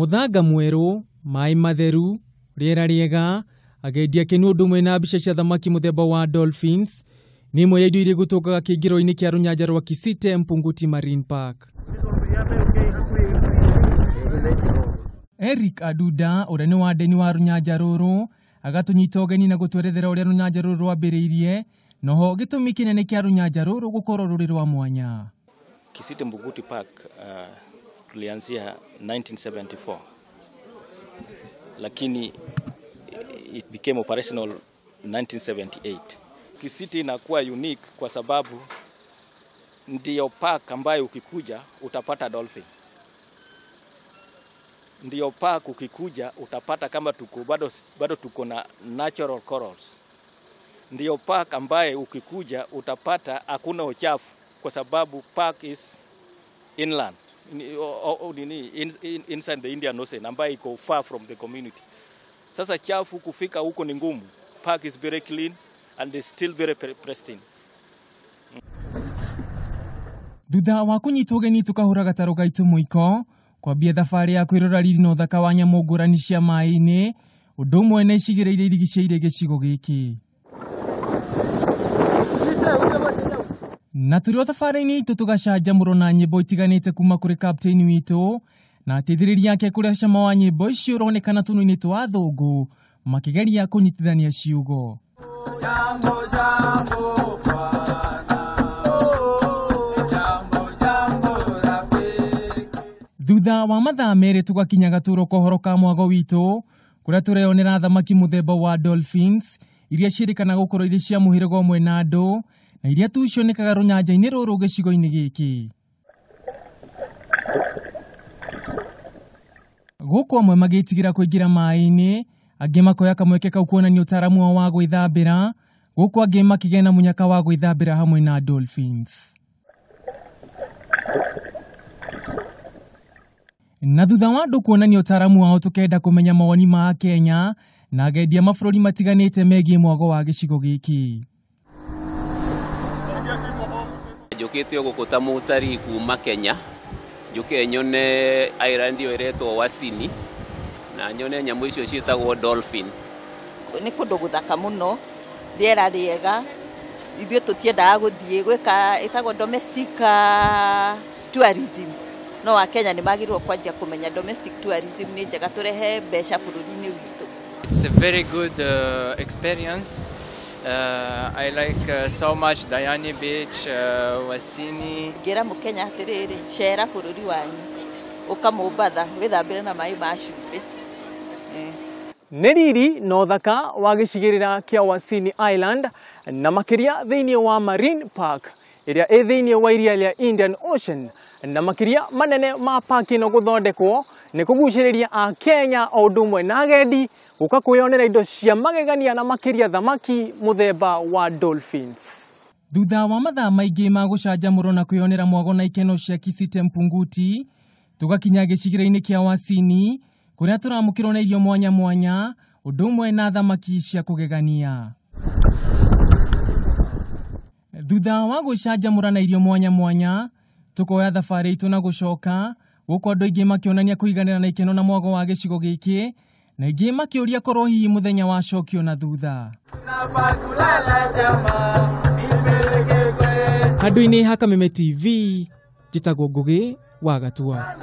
muthanga mweru, mai matheru, riera riega, agendia kinu undu mwe na mbica cia thamaki muthemba wa dolphins ni imwe ya indo iria gutukaga kingiro-ini kia runyanja rwa Kisite Mpunguti Marine Park. Eric Aduda uria ni wadeni wa runyanja ruru agatunyita ugeni na gutwerethera uria runyanja ruru rwambiriirie noho gitumi kinene kia runyanja ruru gukorwo ruri rwa mwanya. Kisite Mpunguti Park tulianzia 1974 lakini it became operational 1978. Kisite inakuwa unique kwa sababu ndiyo park ambayo ukikuja utapata dolphin. Ndiyo park ukikuja utapata kama bado tuko na natural corals. Ndiyo park ambayo ukikuja utapata hakuna uchafu kwa sababu park is inland. Inside the Indian Ocean ambayo iko far from the community. Sasa chafu kufika huko ni ngumu. Park is very clean and is still very pristine. Thutha wa kunyitwo geni tukahura gataro gaitu muiko kwambia thabari ya kwirora riri no thaka wa nyamu ngurani cia mai-ini undu umwe na icigireire irigicĩirie gĩcigo gĩkĩ. Na tũrĩ thabari-inĩ itũ tũgacanjamũrwo na nyĩmbo itiganĩte kuma kũrĩ captain witũ na ateithĩrĩria ake kũrĩa cama wa nyĩmbo icio ũronekana tũnũ-inĩ twa thũngũ makĩgeria kũnyitithania ciugo. Thutha wa mathaa merĩ tugakinya gatũũro kohoro ka mwago witũ kũrĩa tũreyonera thamaki muthemba wa dolphins iria ciĩrĩkana gũkorwo irĩ cia mũhĩrĩga ũmwe na andũ na iria tu cionekaga runyanja-inĩ rũrũ gĩcigo-inĩ gĩkĩ. Gũkũ amwe magĩtigĩra kũingĩra mai-inĩ, angĩ makoya kamweke kau kuonania ũtaaramu wao wa gwĩthambĩra, gũkũ angĩ makĩgĩa na mũnyaka wa gwĩthambĩra hamwe na dolphins. Na thutha wa andũ kuonania ũtaaramu wao tũkenda kũmenya mawoni ma Kenya na agendia mabũrũri matiganĩte megiĩ mwago wa gĩcigo gĩkĩ. Njũkĩte gũkũ ta mũtari kuma Kenya, njũke nyone island ĩyo ĩretwo Wasini na nyone nyamũ icio ciĩtagwo dolphin. Nĩ kũndũ gũthaka mũno, rĩera rĩega, ithuĩ tũtiendaga gũthiĩ gwĩka ĩtagwo domestic tourism. No wa Kenya nĩ magĩrĩirwo kwanjia kũmenya domestic tourism nĩ njega tũrehe mbeca bũrũri-inĩ witũ. It's a very good experience. I like so much Diani Beach, Wasini. Ngĩra Mũkenya atĩrĩrĩ, cera bũrũri wanyu, ũka Mombatha wĩthambĩre na maĩ ma cumbĩ. Nĩ riri na ũthaka wa gĩcigĩrĩra kĩa Wasini Island na makĩria thĩinĩ wa Marine Park ĩrĩa ĩ thĩinĩ wa iria rĩa Indian Ocean na makĩria manene ma park ĩno gũthondekwo nĩ kũgucĩrĩria a Kenya o ũndũ ũmwe na agendi gũka kwĩyonera indo cia magegania na makĩria thamaki muthemba wa dolphins. Thutha wa mathaa maingĩ ma gũcanjamũrwo na kwĩyonera mwago na ikeno cia Kisite Mpunguti tugakinya gĩcigĩrĩra-inĩ kĩa Wasini kũrĩa tũramũkĩrwo na irio mwanya mwanya ũndũ ũmwe na thamaki cia kũgegania. Thutha wa gũcanjamũra na irio mwanya mwanya tukoya thabarĩ itũ na gũcoka gũkũ andũ aingĩ makĩonania kũiganĩra na ikeno na mwago wa gĩcigo gĩkĩ na ingĩ makĩũria korwo hihi mũthenya wa cokio na thutha. Handũ-inĩ ha Kameme TV njĩtagwo Ngũgĩ wa Gatua.